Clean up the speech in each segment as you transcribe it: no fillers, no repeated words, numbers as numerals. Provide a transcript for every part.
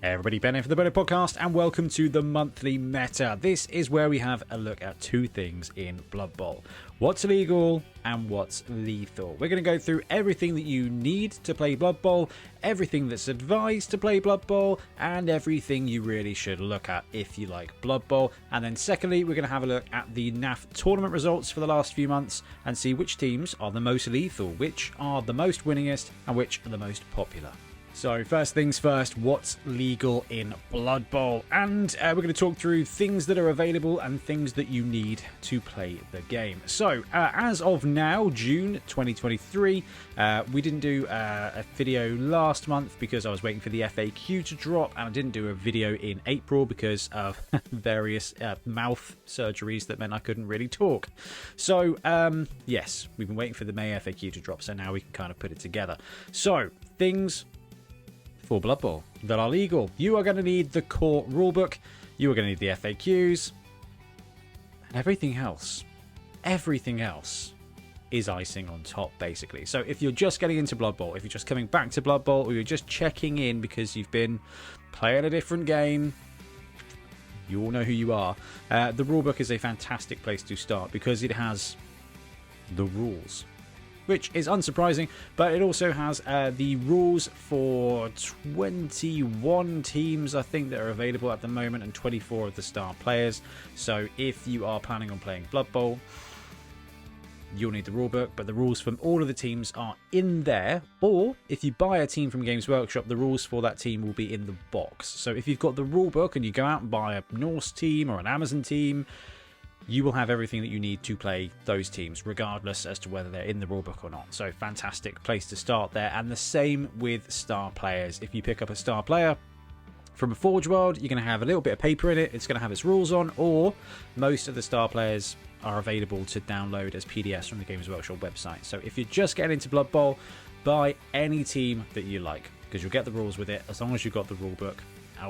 Hey everybody, Ben here for the Bonehead podcast, and welcome to the monthly meta. This is where we have a look at two things in Blood Bowl: what's illegal and what's lethal. We're going to go through everything that you need to play Blood Bowl, everything that's advised to play Blood Bowl, and everything you really should look at if you like Blood Bowl. And then secondly, we're going to have a look at the NAF tournament results for the last few months and see which teams are the most lethal, which are the most winningest, and which are the most popular. So first things first, what's legal in Blood Bowl? And we're going to talk through things that are available and things that you need to play the game. So as of now, June 2023, we didn't do a video last month because I was waiting for the FAQ to drop, and I didn't do a video in April because of various mouth surgeries that meant I couldn't really talk. So yes, we've been waiting for the May FAQ to drop, so now we can kind of put it together. So things for Blood Bowl that are legal: you are going to need the core rulebook, you are going to need the FAQs, and everything else is icing on top, basically. So if you're just getting into Blood Bowl, if you're just coming back to Blood Bowl, or you're just checking in because you've been playing a different game, you all know who you are. The rulebook is a fantastic place to start because it has the rules, which is unsurprising, but it also has the rules for 21 teams, I think, that are available at the moment, and 24 of the star players. So if you are planning on playing Blood Bowl, you'll need the rulebook, but the rules from all of the teams are in there. Or if you buy a team from Games Workshop, the rules for that team will be in the box. So if you've got the rulebook and you go out and buy a Norse team or an Amazon team, you will have everything that you need to play those teams, regardless as to whether they're in the rulebook or not. So fantastic place to start there. And the same with star players. If you pick up a star player from a Forge World, you're going to have a little bit of paper in it. It's going to have its rules on, or most of the star players are available to download as PDFs from the Games Workshop website. So if you're just getting into Blood Bowl, buy any team that you like, because you'll get the rules with it as long as you've got the rulebook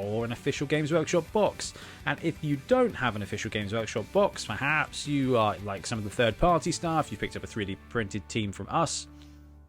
or an official Games Workshop box. And if you don't have an official Games Workshop box, perhaps you are like some of the third-party stuff, you picked up a 3D printed team from us,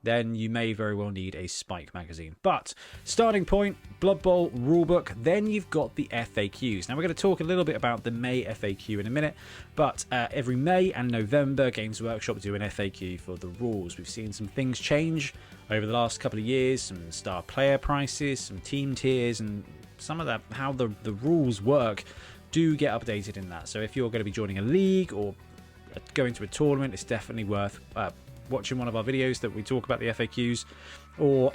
then you may very well need a Spike magazine. But starting point, Blood Bowl rulebook, then you've got the FAQs. Now we're going to talk a little bit about the May FAQ in a minute, but every May and November, Games Workshop do an FAQ for the rules. We've seen some things change over the last couple of years, some star player prices, some team tiers, and some of that, how the rules work, do get updated in that. So if you're going to be joining a league or going to a tournament, it's definitely worth watching one of our videos that we talk about the FAQs, or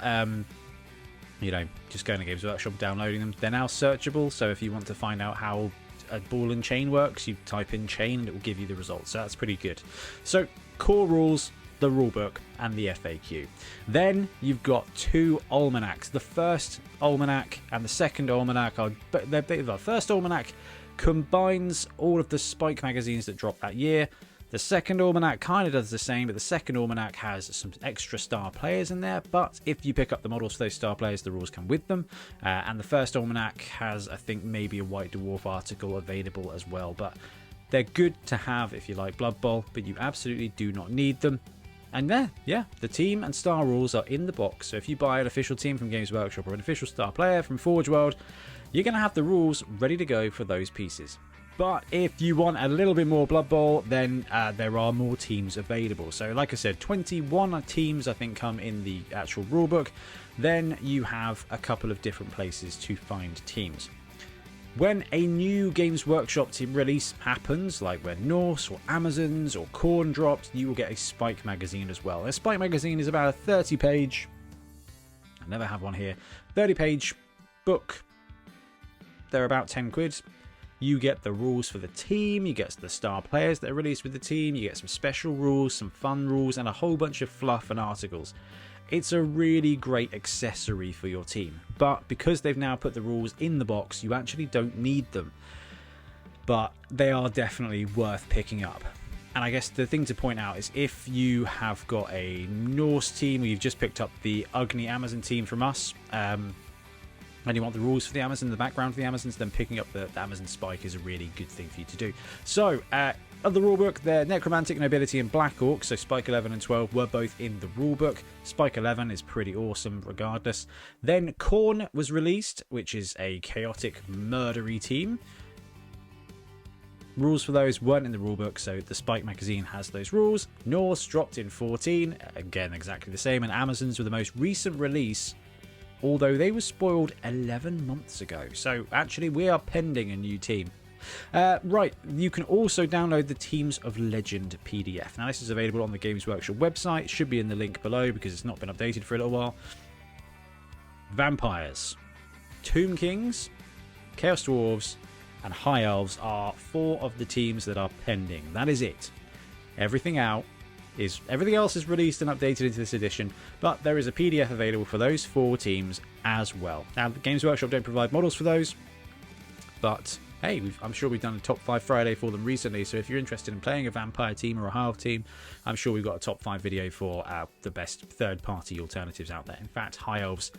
just going to Games Workshop, downloading them. They're now searchable, so if you want to find out how a ball and chain works, you type in chain and it will give you the results. So that's pretty good. So core rules, the rulebook, and the FAQ. Then you've got two almanacs. The first almanac and the second almanac are the first almanac combines all of the Spike magazines that dropped that year. The second almanac kind of does the same, but the second almanac has some extra star players in there. But if you pick up the models for those star players, the rules come with them. And the first almanac has, I think, maybe a White Dwarf article available as well. But they're good to have if you like Blood Bowl, but you absolutely do not need them. And there, yeah, the team and star rules are in the box. So if you buy an official team from Games Workshop or an official star player from Forge World, you're going to have the rules ready to go for those pieces. But if you want a little bit more Blood Bowl, then there are more teams available. So like I said, 21 teams I think come in the actual rulebook. Then you have a couple of different places to find teams. When a new Games Workshop team release happens, like when Norse or Amazons or Korn drops, you will get a Spike magazine as well. A Spike magazine is about a 30-page, I never have one here, 30-page book. They're about 10 quid. You get the rules for the team, you get the star players that are released with the team, you get some special rules, some fun rules, and a whole bunch of fluff and articles. It's a really great accessory for your team, but because they've now put the rules in the box, you actually don't need them. But they are definitely worth picking up. And I guess the thing to point out is if you have got a Norse team, or you've just picked up the Ugly Amazon team from us, and you want the rules for the Amazon, the background for the Amazons, then picking up the Amazon Spike is a really good thing for you to do. So Of the rulebook, the Necromantic Nobility and Black Orc, so Spike 11 and 12, were both in the rulebook. Spike 11 is pretty awesome regardless. Then Khorne was released, which is a chaotic, murdery team. Rules for those weren't in the rulebook, so the Spike magazine has those rules. Norse dropped in 14, again exactly the same, and Amazons were the most recent release, although they were spoiled 11 months ago. So actually we are pending a new team. Right, you can also download the Teams of Legend PDF. Now this is available on the Games Workshop website. It should be in the link below because it's not been updated for a little while. Vampires, Tomb Kings, Chaos Dwarves and High Elves are 4 of the teams that are pending. That is it. Everything else is released and updated into this edition, but there is a PDF available for those 4 teams as well. Now the Games Workshop don't provide models for those, but hey, I'm sure we've done a top 5 Friday for them recently, so if you're interested in playing a vampire team or a half team, I'm sure we've got a top 5 video for the best third-party alternatives out there. In fact, High Elves,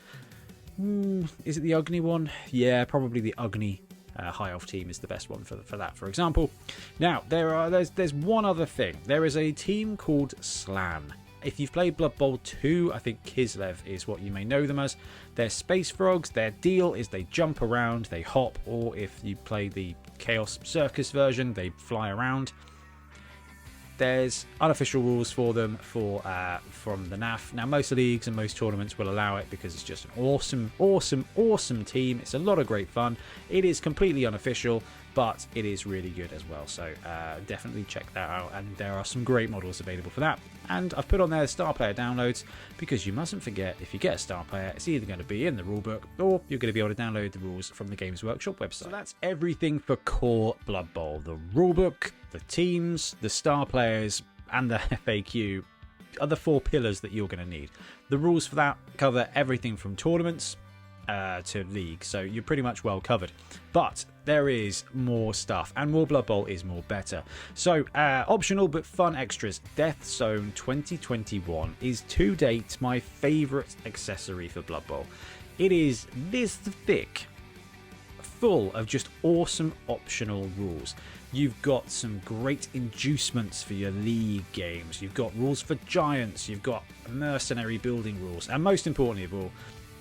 is it the Ugni one? Yeah, probably the Ugni High Elf team is the best one for that, for example. Now, there's one other thing. There is a team called Slann. If you've played Blood Bowl 2, I think Kislev is what you may know them as. They're space frogs. Their deal is they jump around, they hop, or if you play the Chaos Circus version, they fly around. There's unofficial rules for them from the NAF. Now, most leagues and most tournaments will allow it because it's just an awesome team. It's a lot of great fun. It is completely unofficial, but it is really good as well. So definitely check that out. And there are some great models available for that. And I've put on there Star Player downloads because you mustn't forget, if you get a Star Player, it's either going to be in the rulebook or you're going to be able to download the rules from the Games Workshop website. So that's everything for core Blood Bowl. The rulebook, the teams, the Star Players, and the FAQ are the 4 pillars that you're going to need. The rules for that cover everything from tournaments to league, so you're pretty much well covered. But there is more stuff, and more Blood Bowl is more better. So optional but fun extras. Death Zone 2021 is to date my favourite accessory for Blood Bowl. It is this thick, full of just awesome optional rules. You've got some great inducements for your league games. You've got rules for giants. You've got mercenary building rules. And most importantly of all,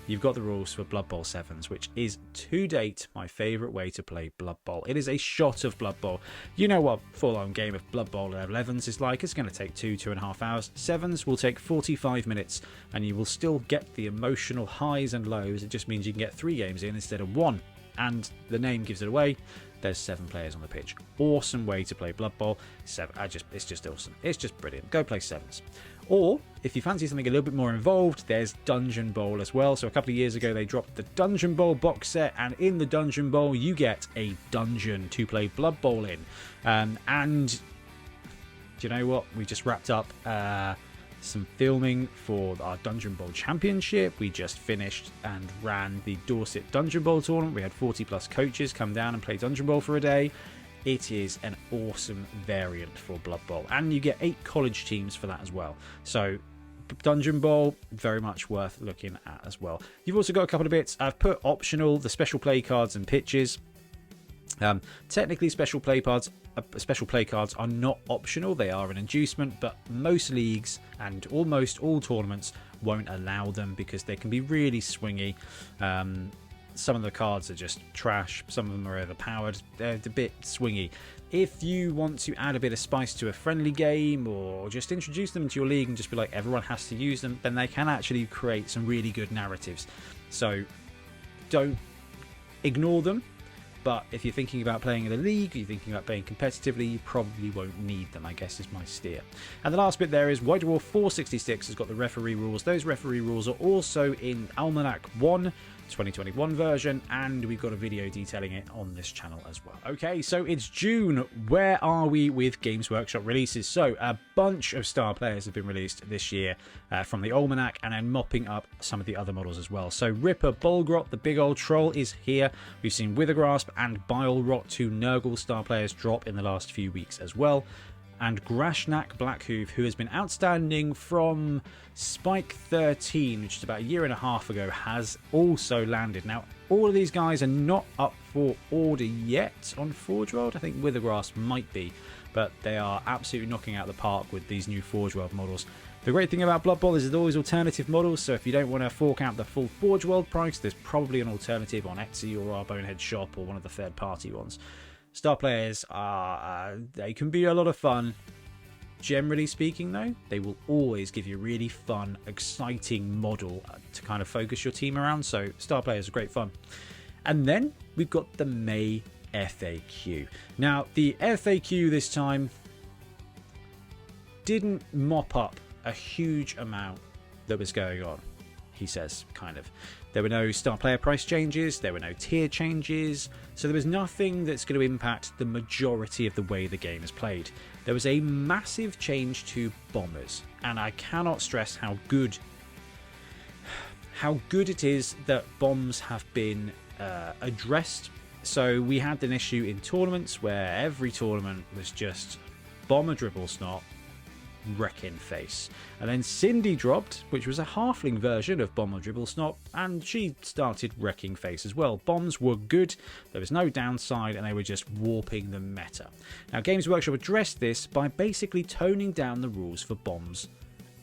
you've got the rules for Blood Bowl 7s, which is, to date, my favourite way to play Blood Bowl. It is a shot of Blood Bowl. You know what a full-on game of Blood Bowl 11s is like. It's going to take 2.5 hours. 7s will take 45 minutes, and you will still get the emotional highs and lows. It just means you can get 3 games in instead of 1. And the name gives it away. There's 7 players on the pitch. Awesome way to play Blood Bowl. It's just awesome. It's just brilliant. Go play 7s. Or, if you fancy something a little bit more involved, there's Dungeon Bowl as well. So a couple of years ago, they dropped the Dungeon Bowl box set, and in the Dungeon Bowl, you get a dungeon to play Blood Bowl in. And do you know what? We just wrapped up some filming for our Dungeon Bowl Championship. We just finished and ran the Dorset Dungeon Bowl tournament. We had 40 plus coaches come down and play Dungeon Bowl for a day. It is an awesome variant for Blood Bowl, and you get 8 college teams for that as well. So Dungeon Bowl, very much worth looking at as well. You've also got a couple of bits. I've put optional, the special play cards and pitches. Technically, special play cards are not optional. They are an inducement, but most leagues and almost all tournaments won't allow them because they can be really swingy. Some of the cards are just trash. Some of them are overpowered. They're a bit swingy. If you want to add a bit of spice to a friendly game or just introduce them into your league and just be like everyone has to use them, then they can actually create some really good narratives. So don't ignore them. But if you're thinking about playing in a league, you're thinking about playing competitively, you probably won't need them, I guess is my steer. And the last bit there is White Dwarf 466 has got the referee rules. Those referee rules are also in Almanac 1, 2021 version, and we've got a video detailing it on this channel as well. Okay, so it's June. Where are we with Games Workshop releases? So a bunch of Star Players have been released this year from the Almanac, and then mopping up some of the other models as well. So Ripper Bolgrot, the big old troll, is here. We've seen Withergrasp and Bilerot, 2 Nurgle Star Players, drop in the last few weeks as well. And Grashnak Blackhoof, who has been outstanding from Spike 13, which is about a year and a half ago, has also landed. Now, all of these guys are not up for order yet on Forge World. I think Withergrasp might be, but they are absolutely knocking out the park with these new Forge World models. The great thing about Blood Bowl is there's always alternative models, so if you don't want to fork out the full Forge World price, there's probably an alternative on Etsy or our Bonehead shop or one of the third-party ones. Star players are they can be a lot of fun. Generally speaking, though, they will always give you a really fun, exciting model to kind of focus your team around. So Star Players are great fun. And then we've got the May FAQ. Now, the FAQ this time didn't mop up a huge amount that was going on, he says, kind of. There were no star player price changes, there were no tier changes, so there was nothing that's going to impact the majority of the way the game is played. There was a massive change to bombers, and I cannot stress how good it is that bombs have been addressed. So we had an issue in tournaments where every tournament was just bomber dribble snot, wrecking face, and then Cindy dropped, which was a halfling version of bomber dribble snot, and she started wrecking face as well. Bombs were good, there was no downside, and they were just warping the meta. Now Games Workshop addressed this by basically toning down the rules for bombs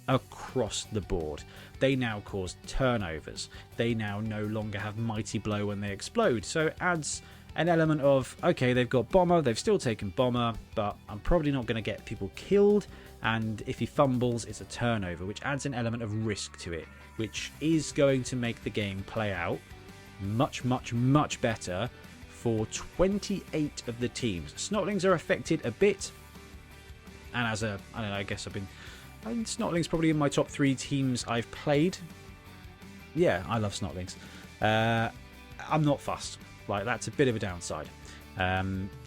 across the board. They now cause turnovers, they now no longer have mighty blow when they explode, so it adds an element of, okay, they've got bomber, they've still taken bomber, but I'm probably not going to get people killed, and if he fumbles, it's a turnover, which adds an element of risk to it, which is going to make the game play out much, much, much better for 28 of the teams. Snotlings are affected a bit, and as a, I don't know, I guess Snotlings probably in my top 3 teams I've played. Yeah, I love Snotlings. I'm not fussed. Like, that's a bit of a downside.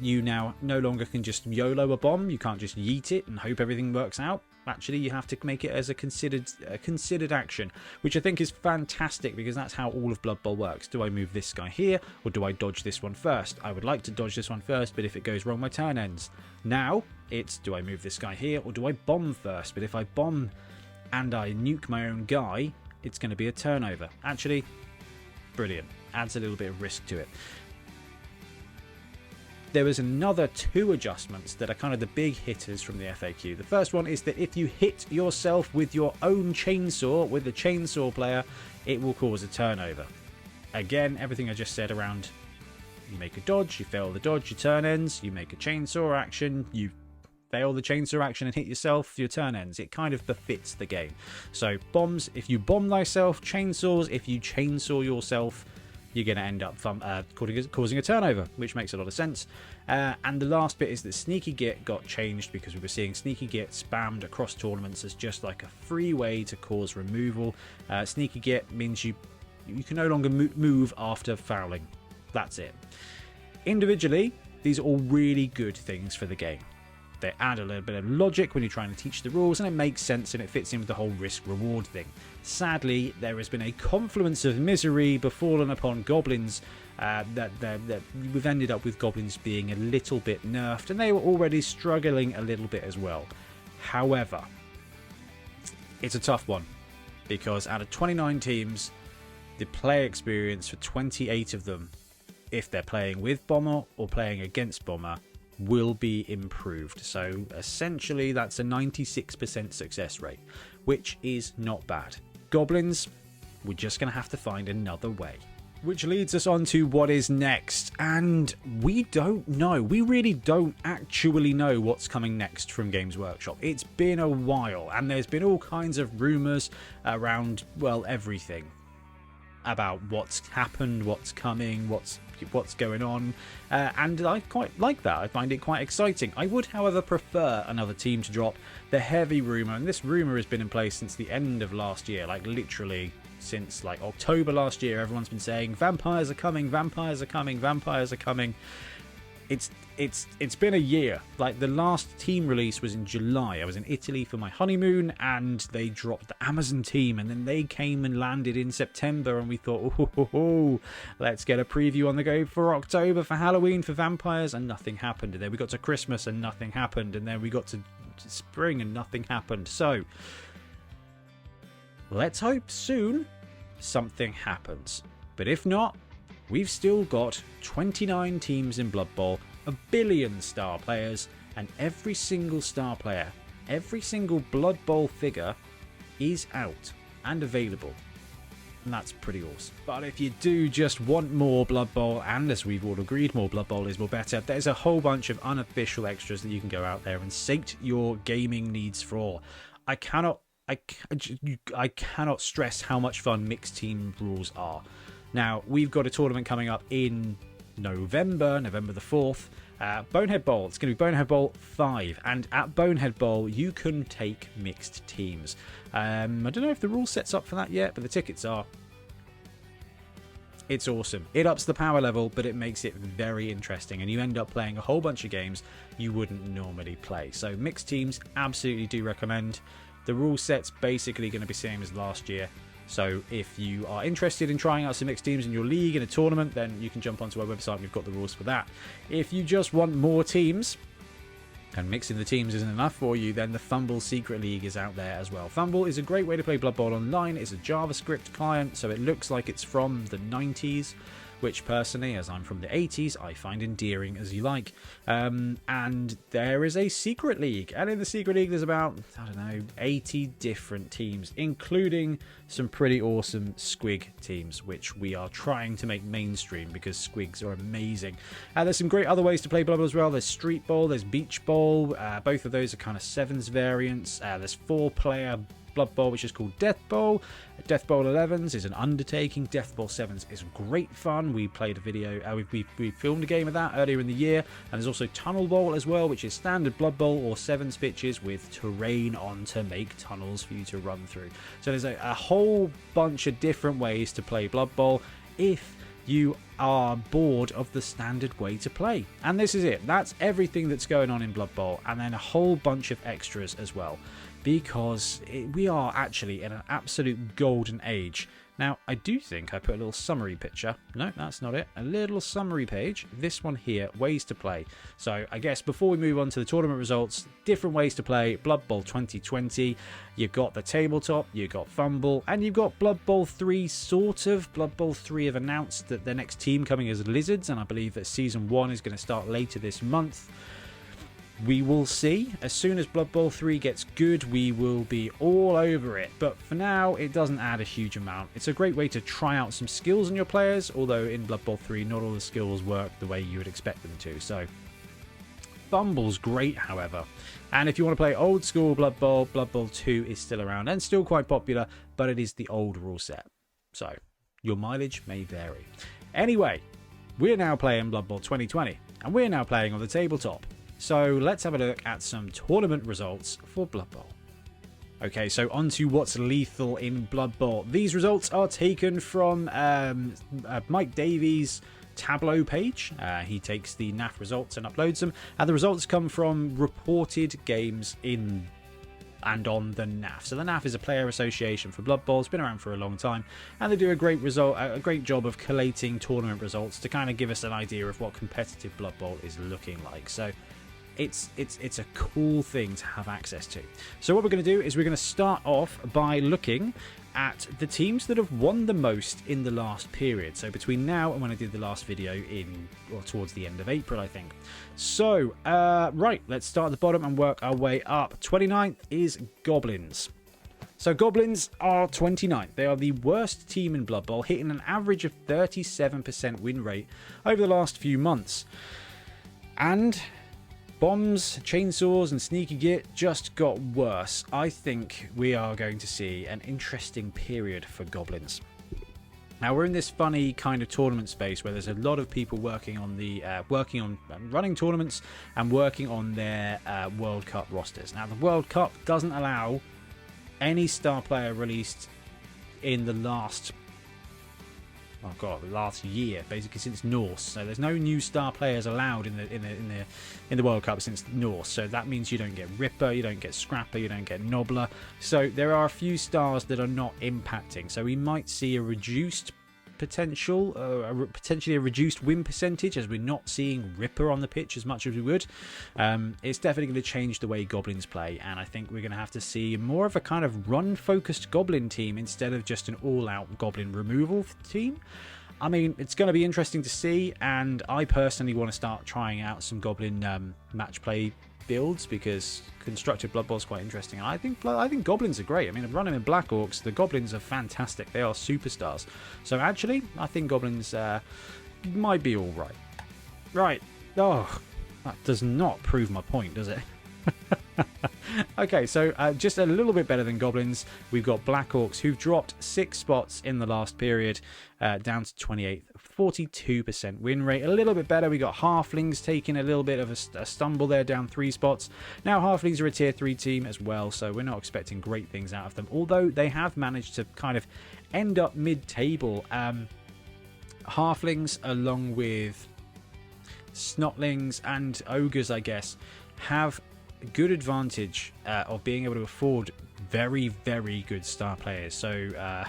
You now no longer can just YOLO a bomb. You can't just yeet it and hope everything works out. Actually, you have to make it as a considered action, which I think is fantastic, because that's how all of Blood Bowl works. Do I move this guy here, or do I dodge this one first? I would like to dodge this one first, but if it goes wrong, my turn ends. Now it's, do I move this guy here, or do I bomb first? But if I bomb and I nuke my own guy, it's going to be a turnover. Actually, brilliant. Adds a little bit of risk to it. There was another 2 adjustments that are kind of the big hitters from the FAQ. The first one is that if you hit yourself with your own chainsaw, with the chainsaw player, it will cause a turnover. Again, everything I just said around, you make a dodge, you fail the dodge, your turn ends, you make a chainsaw action, you fail the chainsaw action and hit yourself, your turn ends. It kind of befits the game. So bombs, if you bomb thyself, chainsaws, if you chainsaw yourself, you're going to end up causing a turnover, which makes a lot of sense. And the last bit is that Sneaky Git got changed, because we were seeing Sneaky Git spammed across tournaments as just like a free way to cause removal. Sneaky Git means you can no longer move after fouling. That's it. Individually, these are all really good things for the game. They add a little bit of logic when you're trying to teach the rules, and it makes sense, and it fits in with the whole risk-reward thing. Sadly, there has been a confluence of misery befallen upon goblins that we've ended up with goblins being a little bit nerfed, and they were already struggling a little bit as well. However, it's a tough one, because out of 29 teams, the play experience for 28 of them, if they're playing with Bomber or playing against Bomber, will be improved. So essentially that's a 96% success rate, which is not bad. Goblins, we're just going to have to find another way. Which leads us on to what is next, and we don't know. We really don't actually know what's coming next from Games Workshop. It's been a while, and there's been all kinds of rumours around, well, everything. About what's happened, what's coming, what's going on, and I quite like that. I find it quite exciting. I would, however, prefer another team to drop. The heavy rumour, and this rumour has been in place since the end of last year, like literally since like October last year. Everyone's been saying vampires are coming, vampires are coming, vampires are coming. It's been a year. Like, the last team release was in July. I was in Italy for my honeymoon, and they dropped the Amazon team, and then they came and landed in September, and we thought, let's get a preview on the go for October, for Halloween, for vampires, and nothing happened. And then we got to Christmas and nothing happened, and then we got to spring and nothing happened. So let's hope soon something happens. But if not, we've still got 29 teams in Blood Bowl, a billion star players, and every single star player, every single Blood Bowl figure is out and available. And that's pretty awesome. But if you do just want more Blood Bowl, and as we've all agreed, more Blood Bowl is more better, there's a whole bunch of unofficial extras that you can go out there and sate your gaming needs for. I cannot stress how much fun mixed team rules are. Now, we've got a tournament coming up in November the 4th. Bonehead Bowl. It's going to be Bonehead Bowl 5, and at Bonehead Bowl you can take mixed teams. I don't know if the rule set's up for that yet, but the tickets are. It's awesome. It ups the power level, but it makes it very interesting, and you end up playing a whole bunch of games you wouldn't normally play. So mixed teams, absolutely do recommend. The rule set's basically going to be the same as last year. So if you are interested in trying out some mixed teams in your league in a tournament, then you can jump onto our website and we've got the rules for that. If you just want more teams, and mixing the teams isn't enough for you, then the Fumble Secret League is out there as well. Fumble is a great way to play Blood Bowl online. It's a JavaScript client, so it looks like it's from the 90s, which personally, as I'm from the 80s, I find endearing as you like. And there is a Secret League, and in the Secret League there's about, 80 different teams, including some pretty awesome Squig teams, which we are trying to make mainstream because Squigs are amazing. There's some great other ways to play Blood Bowl as well. There's Street Bowl, there's Beach Bowl. Both of those are kind of sevens variants. There's 4-player Blood Bowl, which is called Death Bowl. Death Bowl 11s is an undertaking. Death Bowl 7s is great fun. We played a video, we filmed a game of that earlier in the year. And there's also Tunnel Bowl as well, which is standard Blood Bowl or 7s pitches with terrain on to make tunnels for you to run through. So there's a whole bunch of different ways to play Blood Bowl if you are bored of the standard way to play. And this is it. That's everything that's going on in Blood Bowl, and then a whole bunch of extras as well, because we are actually in an absolute golden age. Now, I do think I put a little summary picture. No, that's not it. A little summary page. This one here, ways to play. So I guess before we move on to the tournament results, different ways to play Blood Bowl 2020. You've got the tabletop, you've got Fumble, and you've got Blood Bowl 3, sort of. Blood Bowl 3 have announced that their next team coming is Lizards, and I believe that Season 1 is going to start later this month. We will see. As soon as Blood Bowl 3 gets good, we will be all over it. But for now, it doesn't add a huge amount. It's a great way to try out some skills on your players, although in Blood Bowl 3, not all the skills work the way you would expect them to. So, Fumble's great, however. And if you want to play old school Blood Bowl 2 is still around and still quite popular, but it is the old rule set. So, your mileage may vary. Anyway, we're now playing Blood Bowl 2020, and we're now playing on the tabletop. So let's have a look at some tournament results for Blood Bowl. Okay, so on to what's lethal in Blood Bowl. These results are taken from Mike Davies' Tableau page. He takes the NAF results and uploads them, and the results come from reported games in and on the NAF. So the NAF is a player association for Blood Bowl. It's been around for a long time, and they do a great job of collating tournament results to kind of give us an idea of what competitive Blood Bowl is looking like. So it's a cool thing to have access to. So what we're going to do is we're going to start off by looking at the teams that have won the most in the last period. So between now and when I did the last video towards the end of April, I think. So, right, let's start at the bottom and work our way up. 29th is Goblins. So Goblins are 29th. They are the worst team in Blood Bowl, hitting an average of 37% win rate over the last few months. And bombs, chainsaws, and sneaky git just got worse. I think we are going to see an interesting period for Goblins. Now we're in this funny kind of tournament space where there's a lot of people working on running tournaments and working on their World Cup rosters. Now the World Cup doesn't allow any star player released in the last year, basically since Norse. So there's no new star players allowed in the World Cup since Norse. So that means you don't get Ripper, you don't get Scrapper, you don't get Nobbler. So there are a few stars that are not impacting. So we might see a reduced potentially a reduced win percentage, as we're not seeing Ripper on the pitch as much as we would. It's definitely going to change the way Goblins play, and I think we're going to have to see more of a kind of run-focused Goblin team instead of just an all-out Goblin removal team. I mean, it's going to be interesting to see, and I personally want to start trying out some Goblin match play builds because constructed Blood Bowl is quite interesting. And I think Goblins are great. I mean, running in Black Orcs, the Goblins are fantastic. They are superstars. So actually, I think Goblins might be all right. Right. Oh, that does not prove my point, does it? Okay, so just a little bit better than Goblins. We've got Black Orcs, who've dropped 6 spots in the last period, down to 28th, 42% win rate. A little bit better. We got Halflings taking a little bit of a stumble there, down 3 spots. Now Halflings are a tier 3 team as well, so we're not expecting great things out of them, although they have managed to kind of end up mid-table. Halflings, along with Snotlings and Ogres, I guess, have good advantage of being able to afford very, very good star players. So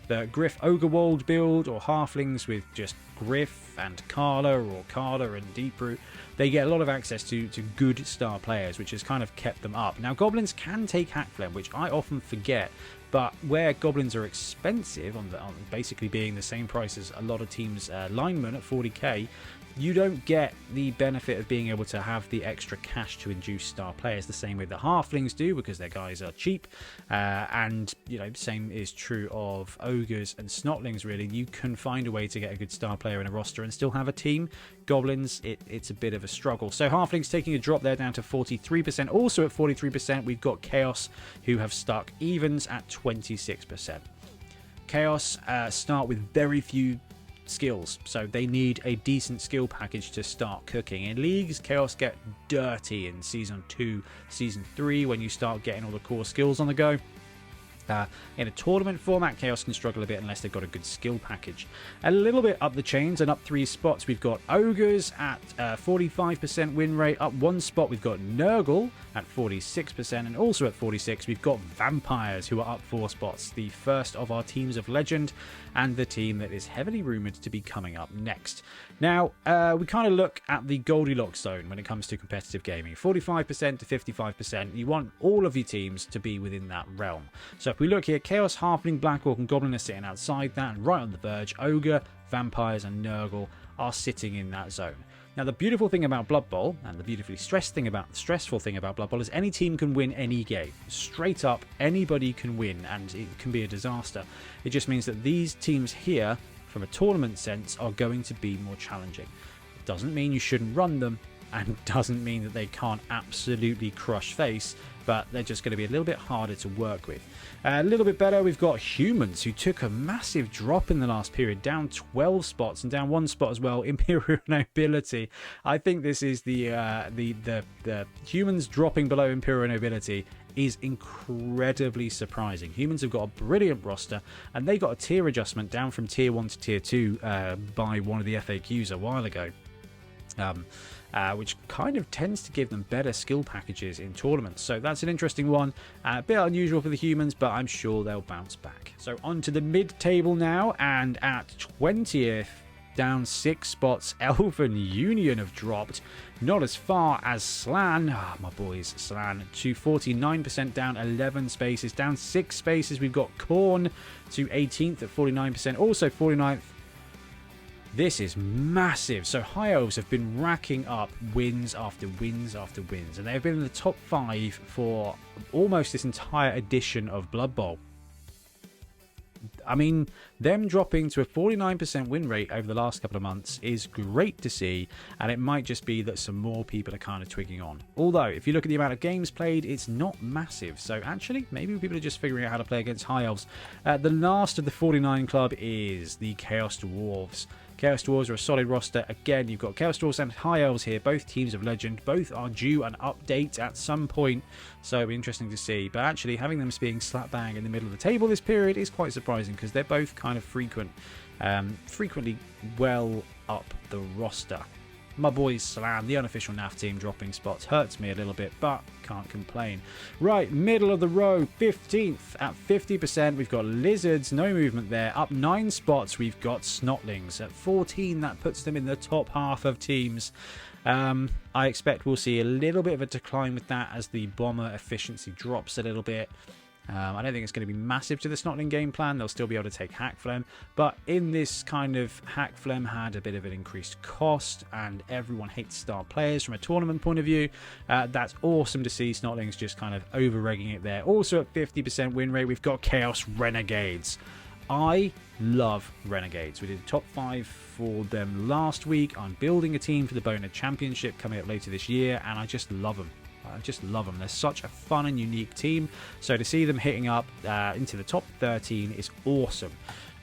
the Griff Ogrewold build, or Halflings with just Griff and Carla, or Carla and Deeproot, they get a lot of access to good star players, which has kind of kept them up. Now Goblins can take Hackflem, which I often forget, but where Goblins are expensive, on basically being the same price as a lot of teams' linemen at 40k, you don't get the benefit of being able to have the extra cash to induce star players the same way that Halflings do, because their guys are cheap. And, you know, same is true of Ogres and Snotlings, really. You can find a way to get a good star player in a roster and still have a team. Goblins, it's a bit of a struggle. So Halflings taking a drop there down to 43%. Also at 43%, we've got Chaos, who have stuck evens at 26%. Chaos start with very few skills, so they need a decent skill package to start cooking. In leagues, Chaos get dirty in Season 2, Season 3, when you start getting all the core skills on the go. In a tournament format, Chaos can struggle a bit unless they've got a good skill package. A little bit up the chains and up 3 spots, we've got Ogres at 45% win rate. Up 1 spot, we've got Nurgle at 46%, and also at 46, we've got Vampires, who are up 4 spots. The first of our teams of legend, and the team that is heavily rumoured to be coming up next. Now, we kind of look at the Goldilocks zone when it comes to competitive gaming. 45% to 55%. You want all of your teams to be within that realm. So if we look here, Chaos, Halfling, Black Orc and Goblin are sitting outside that, and right on the verge, Ogre, Vampires and Nurgle are sitting in that zone. Now, the beautiful thing about Blood Bowl, and the stressful thing about Blood Bowl, is any team can win any game. Straight up, anybody can win, and it can be a disaster. It just means that these teams here, from a tournament sense, are going to be more challenging. It doesn't mean you shouldn't run them, and doesn't mean that they can't absolutely crush face, but they're just going to be a little bit harder to work with. A little bit better, we've got Humans, who took a massive drop in the last period, down 12 spots, and down 1 spot as well. Imperial Nobility. I think this is the Humans dropping below Imperial Nobility is incredibly surprising. Humans have got a brilliant roster, and they got a tier adjustment down from tier 1 to tier 2 by one of the FAQs a while ago. Which kind of tends to give them better skill packages in tournaments. So that's an interesting one. A bit unusual for the Humans, but I'm sure they'll bounce back. So on to the mid-table now, and at 20th, down 6 spots, Elven Union have dropped. Not as far as Slann, my boys, Slann, to 49%, down 11 spaces. Down 6 spaces, we've got Khorne to 18th at 49%, also 49th. This is massive. So High Elves have been racking up wins after wins after wins, and they've been in the top 5 for almost this entire edition of Blood Bowl. I mean, them dropping to a 49% win rate over the last couple of months is great to see, and it might just be that some more people are kind of twigging on. Although, if you look at the amount of games played, it's not massive. So actually, maybe people are just figuring out how to play against High Elves. The last of the 49 club is the Chaos Dwarves. Chaos Dwarves are a solid roster. Again, you've got Chaos Dwarves and High Elves here, both teams of legend. Both are due an update at some point, so it'll be interesting to see. But actually, having them being slap bang in the middle of the table this period is quite surprising, because they're both kind of frequently well up the roster. My boys Slann, the unofficial NAF team, dropping spots hurts me a little bit, but can't complain. Right, middle of the row, 15th at 50%. We've got Lizards, no movement there. Up 9 spots, we've got Snotlings. At 14, that puts them in the top half of teams. I expect we'll see a little bit of a decline with that as the bomber efficiency drops a little bit. I don't think it's going to be massive to the Snotling game plan. They'll still be able to take Hackflem, but in this kind of Hackflem had a bit of an increased cost, and everyone hates star players from a tournament point of view. That's awesome to see Snotlings just kind of over-regging it there. Also at 50% win rate, we've got Chaos Renegades. I love Renegades. We did top 5 for them last week. I'm building a team for the Bonehead Championship coming up later this year, and I just love them. I just love them. They're such a fun and unique team. So to see them hitting up into the top 13 is awesome.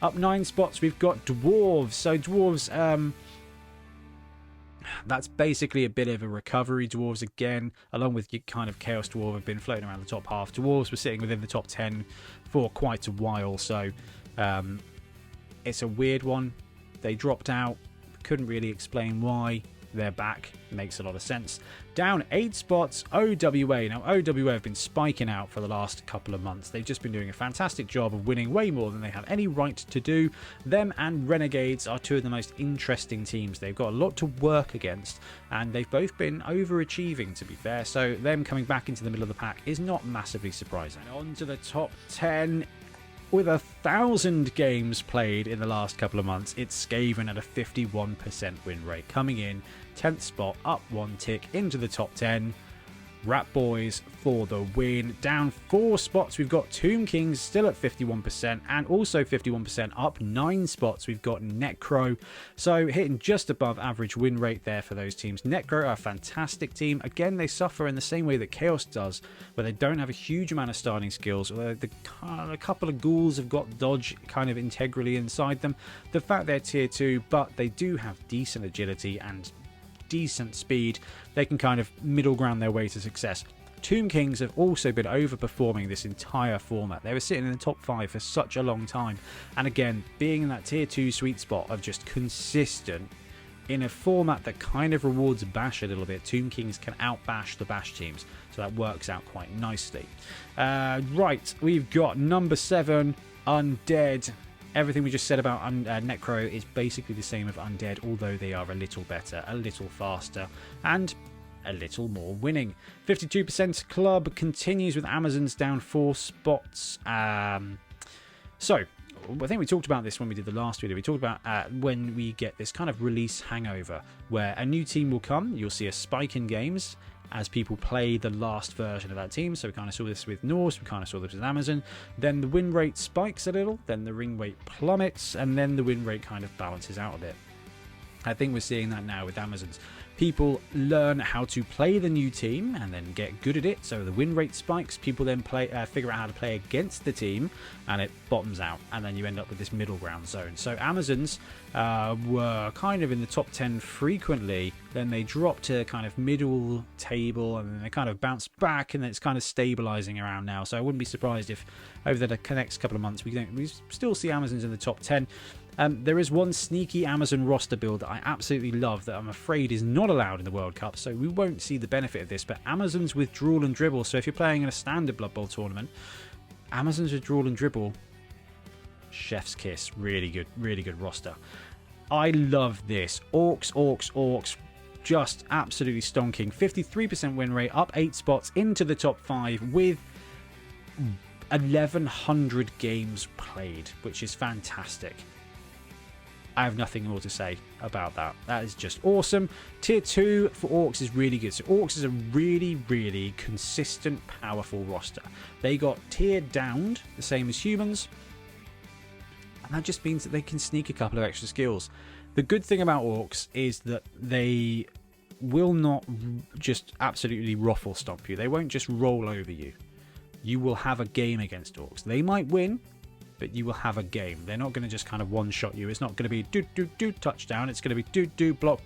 Up 9 spots, we've got Dwarves. So Dwarves, that's basically a bit of a recovery. Dwarves, again, along with your kind of Chaos Dwarf, have been floating around the top half. Dwarves were sitting within the top 10 for quite a while. So it's a weird one. They dropped out. Couldn't really explain why. They're back. Makes a lot of sense. Down 8 spots, OWA. Now, OWA have been spiking out for the last couple of months. They've just been doing a fantastic job of winning way more than they have any right to do. Them and Renegades are two of the most interesting teams. They've got a lot to work against, and they've both been overachieving, to be fair. So them coming back into the middle of the pack is not massively surprising. And on to the top 10. With 1,000 games played in the last couple of months, it's Skaven at a 51% win rate. Coming in 10th spot, up 1 tick into the top 10. Rat Boys for the win. Down 4 spots, we've got Tomb Kings still at 51%, and also 51% up 9 spots, we've got Necro. So hitting just above average win rate there for those teams. Necro are a fantastic team. Again, they suffer in the same way that Chaos does, where they don't have a huge amount of starting skills. A couple of ghouls have got dodge kind of integrally inside them. The fact they're tier 2, but they do have decent agility and decent speed. They can kind of middle ground their way to success. Tomb Kings have also been overperforming this entire format. They were sitting in the top 5 for such a long time, and again, being in that tier 2 sweet spot of just consistent in a format that kind of rewards bash a little bit. Tomb Kings can outbash the bash teams, so that works out quite nicely. Right, we've got number 7, Undead. Everything we just said about Necro is basically the same of Undead, although they are a little better, a little faster, and a little more winning. 52% club continues with Amazons down 4 spots. So, I think we talked about this when we did the last video. We talked about when we get this kind of release hangover, where a new team will come, you'll see a spike in games as people play the last version of that team. So we kind of saw this with Norse, we kind of saw this with Amazon. Then the win rate spikes a little, then the win rate plummets, and then the win rate kind of balances out a bit. I think we're seeing that now with Amazons. People learn how to play the new team and then get good at it, so the win rate spikes. People then figure out how to play against the team, and it bottoms out, and then you end up with this middle ground zone. So Amazons were kind of in the top 10 frequently, then they dropped to kind of middle table, and then they kind of bounced back, and it's kind of stabilizing around now. So I wouldn't be surprised if over the next couple of months we still see Amazons in the top 10. There is one sneaky Amazon roster build that I absolutely love that I'm afraid is not allowed in the World Cup, so we won't see the benefit of this, but Amazons with Drool and Dribble. So if you're playing in a standard Blood Bowl tournament, Amazons with Drool and Dribble, chef's kiss. Really good roster. I love this. Orcs, just absolutely stonking. 53% win rate, up 8 spots into the top 5 with 1,100 games played, which is fantastic. I have nothing more to say about that. That is just awesome. Tier 2 for Orcs is really good. So Orcs is a really consistent, powerful roster. They got tiered down, the same as humans. And that just means that they can sneak a couple of extra skills. The good thing about Orcs is that they will not just absolutely ruffle stomp you. They won't just roll over you. You will have a game against Orcs. They might win, but you will have a game. They're not going to just kind of one-shot you. It's not going to be do touchdown. It's going to be do block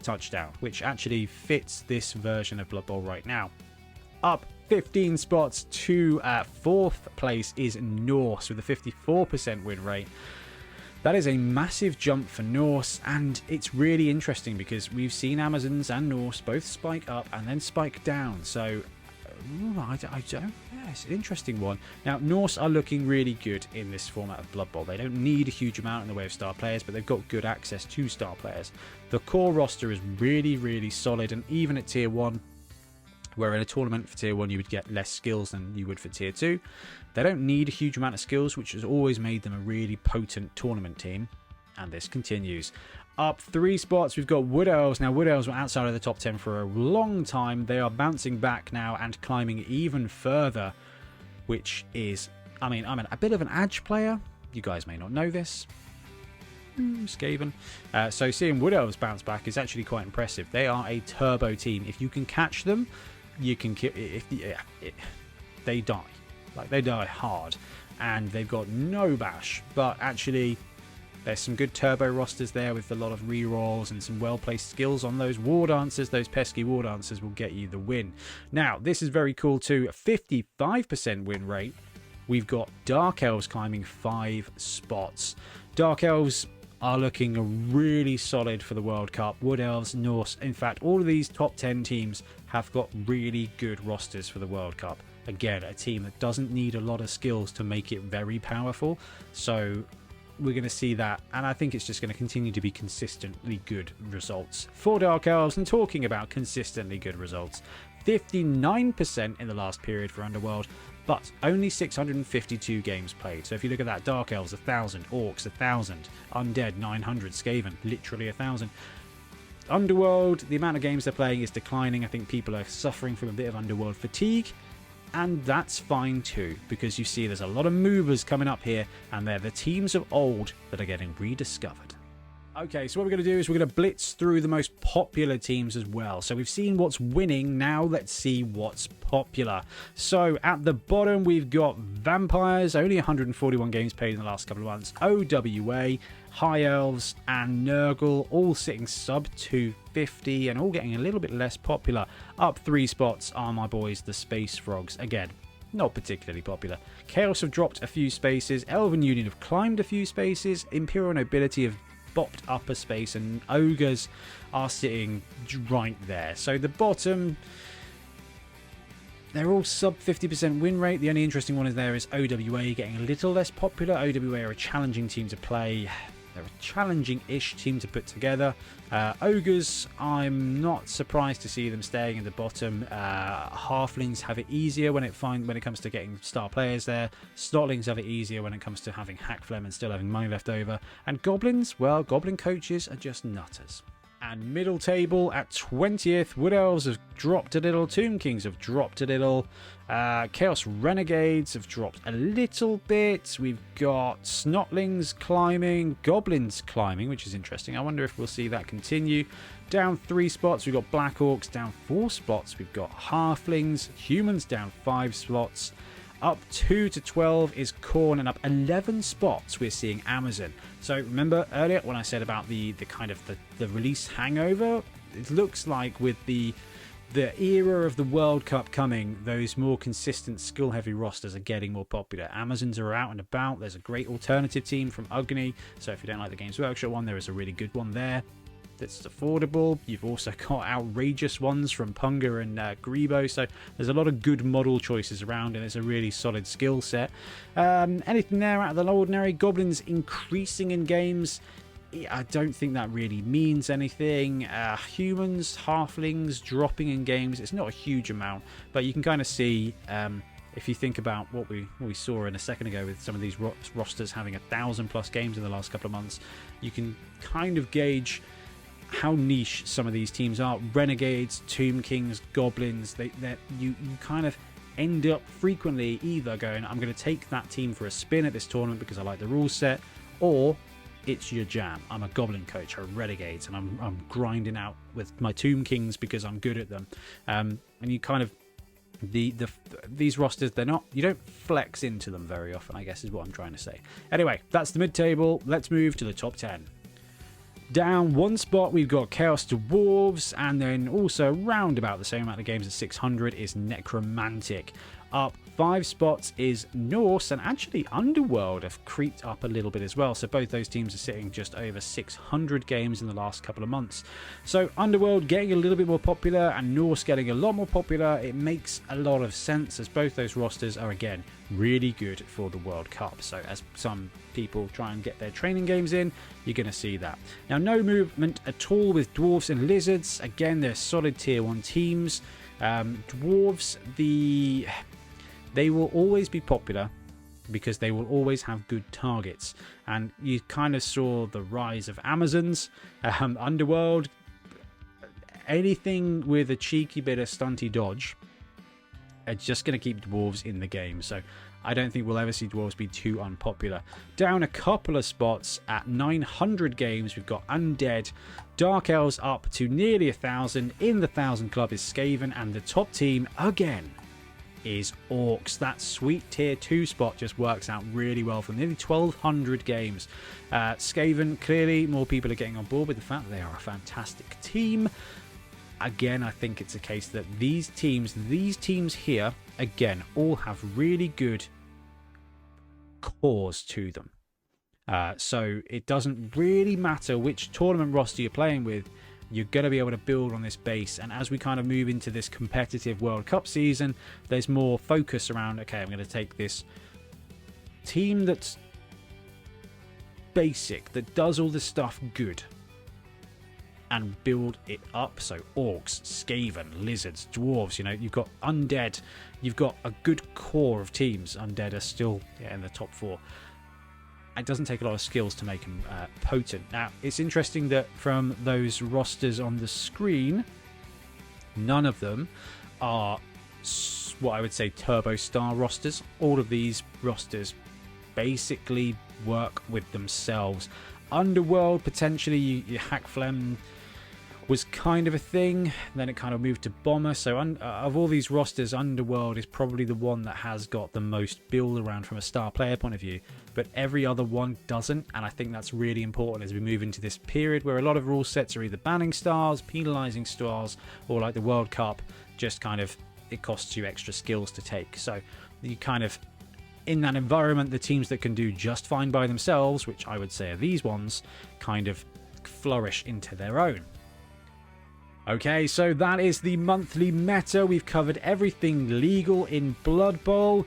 touchdown, which actually fits this version of Blood Bowl right now. Up 15 spots to 4th place is Norse with a 54% win rate. That is a massive jump for Norse, and it's really interesting because we've seen Amazons and Norse both spike up and then spike down. So I don't. Yeah, it's an interesting one. Now, Norse are looking really good in this format of Blood Bowl. They don't need a huge amount in the way of star players, but they've got good access to star players. The core roster is really solid, and even at tier 1, where in a tournament for tier 1 you would get less skills than you would for tier 2. They don't need a huge amount of skills, which has always made them a really potent tournament team, and this continues. Up 3 spots, we've got Wood Elves. Now, Wood Elves were outside of the top 10 for a long time. They are bouncing back now and climbing even further, which is, I mean, I'm a bit of an Edge player. You guys may not know this. Skaven. So seeing Wood Elves bounce back is actually quite impressive. They are a turbo team. If you can catch them, you can kill. They die, like they die hard, and they've got no bash. But actually, there's some good turbo rosters there with a lot of rerolls and some well-placed skills on those war dancers. Those pesky war dancers will get you the win. Now, this is very cool too. A 55% win rate. We've got Dark Elves climbing 5 spots. Dark Elves are looking really solid for the World Cup. Wood Elves, Norse, in fact, all of these top 10 teams have got really good rosters for the World Cup. Again, a team that doesn't need a lot of skills to make it very powerful. So we're going to see that, and I think it's just going to continue to be consistently good results for Dark Elves. And talking about consistently good results, 59% in the last period for Underworld, but only 652 games played. So if you look at that, Dark Elves 1,000, Orcs 1,000, Undead 900, Skaven literally 1,000. Underworld, the amount of games they're playing is declining. I think people are suffering from a bit of Underworld fatigue, and that's fine too, because you see there's a lot of movers coming up here, and they're the teams of old that are getting rediscovered. Okay, so what we're going to do is we're going to blitz through the most popular teams as well. So we've seen what's winning, now let's see what's popular. So at the bottom we've got Vampires, only 141 games played in the last couple of months. OWA, High Elves and Nurgle all sitting sub 250 and all getting a little bit less popular. Up 3 spots are my boys the Space Frogs. Again, not particularly popular. Chaos have dropped a few spaces, Elven Union have climbed a few spaces, Imperial Nobility have bopped up a space, and Ogres are sitting right there. So the bottom, they're all sub 50% win rate. The only interesting one is there is OWA getting a little less popular. OWA are a challenging team to play. They're a challenging-ish team to put together. Ogres, I'm not surprised to see them staying in the bottom. Halflings have it easier when it comes to getting star players there. Snotlings have it easier when it comes to having Hackflem and still having money left over. And Goblins, well, Goblin coaches are just nutters. And middle table at 20th, Wood Elves have dropped a little, Tomb Kings have dropped a little, Chaos Renegades have dropped a little bit, we've got Snotlings climbing, Goblins climbing, which is interesting. I wonder if we'll see that continue. Down 3 spots, we've got Black Orcs. Down 4 spots, we've got Halflings. Humans down 5 spots. Up 2 to 12 is Khorne, and up 11 spots we're seeing Amazon. So remember earlier when I said about the kind of the release hangover, it looks like with the era of the World Cup coming, those more consistent skill heavy rosters are getting more popular. Amazons are out and about. There's a great alternative team from Ugni, so if you don't like the Games Workshop one, there is a really good one there that's affordable. You've also got outrageous ones from Punga and Grebo, so there's a lot of good model choices around, and it's a really solid skill set. Anything there out of the ordinary? Goblins increasing in games. I don't think that really means anything. Humans, halflings dropping in games. It's not a huge amount, but you can kind of see if you think about what we saw in a second ago with some of these rosters having 1,000+ games in the last couple of months, you can kind of gauge how niche some of these teams are. Renegades, Tomb Kings, Goblins, you kind of end up frequently either going, I'm going to take that team for a spin at this tournament because I like the rule set, or it's your jam. I'm a Goblin coach, or Renegades, and I'm grinding out with my Tomb Kings because I'm good at them. And you kind of these rosters, you don't flex into them very often, I guess is what I'm trying to say. Anyway, that's the mid-table. Let's move to the top 10. Down 1 spot, we've got Chaos Dwarves, and then also round about the same amount of games at 600 is Necromantic. Up 5 spots is Norse, and actually Underworld have creeped up a little bit as well. So both those teams are sitting just over 600 games in the last couple of months. So Underworld getting a little bit more popular and Norse getting a lot more popular. It makes a lot of sense, as both those rosters are, again, really good for the World Cup. So as some people try and get their training games in, you're going to see that. Now, no movement at all with Dwarves and Lizards. Again, they're solid tier 1 teams. Dwarves, they will always be popular because they will always have good targets, and you kind of saw the rise of Amazons, Underworld, anything with a cheeky bit of stunty dodge. It's just going to keep dwarves in the game, so I don't think we'll ever see dwarves be too unpopular. Down a couple of spots at 900 games, we've got Undead. Dark Elves up to nearly 1,000. In the 1,000 club is Skaven, and the top team again is Orcs. That sweet tier 2 spot just works out really well for nearly 1,200 games. Skaven, clearly more people are getting on board with the fact that they are a fantastic team. Again, I think it's a case that these teams here, again, all have really good cores to them. So it doesn't really matter which tournament roster you're playing with, you're going to be able to build on this base. And as we kind of move into this competitive World Cup season, there's more focus around, okay, I'm going to take this team that's basic, that does all this stuff good, and build it up. So Orcs, Skaven, Lizards, Dwarves, you know, you've got Undead, you've got a good core of teams. Undead are still in the top 4. It doesn't take a lot of skills to make them potent. Now, it's interesting that from those rosters on the screen, none of them are what I would say turbo star rosters. All of these rosters basically work with themselves. Underworld, potentially, you hack Flem was kind of a thing, then it kind of moved to Bomber. So of all these rosters, Underworld is probably the one that has got the most build around from a star player point of view, but every other one doesn't, and I think that's really important as we move into this period where a lot of rule sets are either banning stars, penalizing stars, or like the World Cup, just kind of it costs you extra skills to take. So you kind of, in that environment, the teams that can do just fine by themselves, which I would say are these ones, kind of flourish into their own. Okay, so that is the monthly meta. We've covered everything legal in Blood Bowl,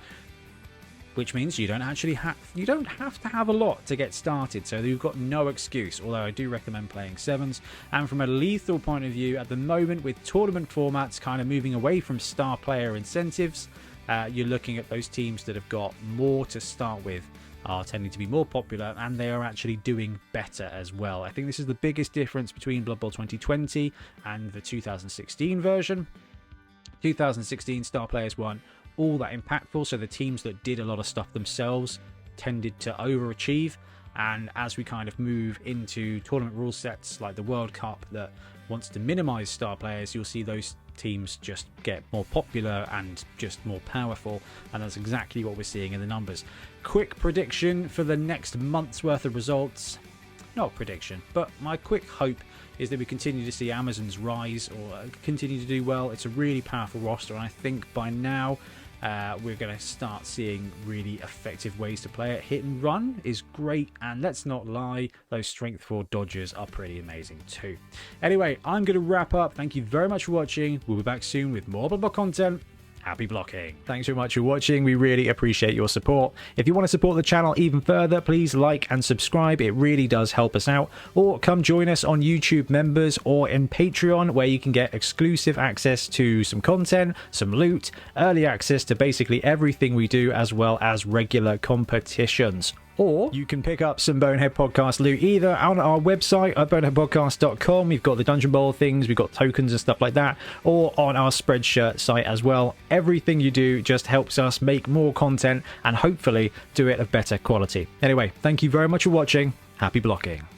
which means you don't have to have a lot to get started, so you've got no excuse, although I do recommend playing 7s. And from a lethal point of view, at the moment, with tournament formats kind of moving away from star player incentives, you're looking at those teams that have got more to start with are tending to be more popular, and they are actually doing better as well. I think this is the biggest difference between Blood Bowl 2020 and the 2016 version. 2016 star players weren't all that impactful, so the teams that did a lot of stuff themselves tended to overachieve. And as we kind of move into tournament rule sets like the World Cup that wants to minimize star players, you'll see those teams just get more popular and just more powerful, and that's exactly what we're seeing in the numbers. Quick prediction for the next month's worth of results. Not prediction, but my quick hope is that we continue to see Amazons rise or continue to do well. It's a really powerful roster, and I think by now we're going to start seeing really effective ways to play it. Hit and run is great, and let's not lie, those strength 4 dodgers are pretty amazing too. Anyway, I'm going to wrap up. Thank you very much for watching. We'll be back soon with more Blood Bowl content. Happy blocking. Thanks very much for watching. We really appreciate your support. If you want to support the channel even further, please like and subscribe. It really does help us out. Or come join us on YouTube members or in Patreon, where you can get exclusive access to some content, some loot, early access to basically everything we do, as well as regular competitions. Or you can pick up some Bonehead Podcast loot either on our website at boneheadpodcast.com. We've got the Dungeon Bowl things, we've got tokens and stuff like that, or on our Spreadshirt site as well. Everything you do just helps us make more content and hopefully do it of better quality. Anyway, thank you very much for watching. Happy blocking.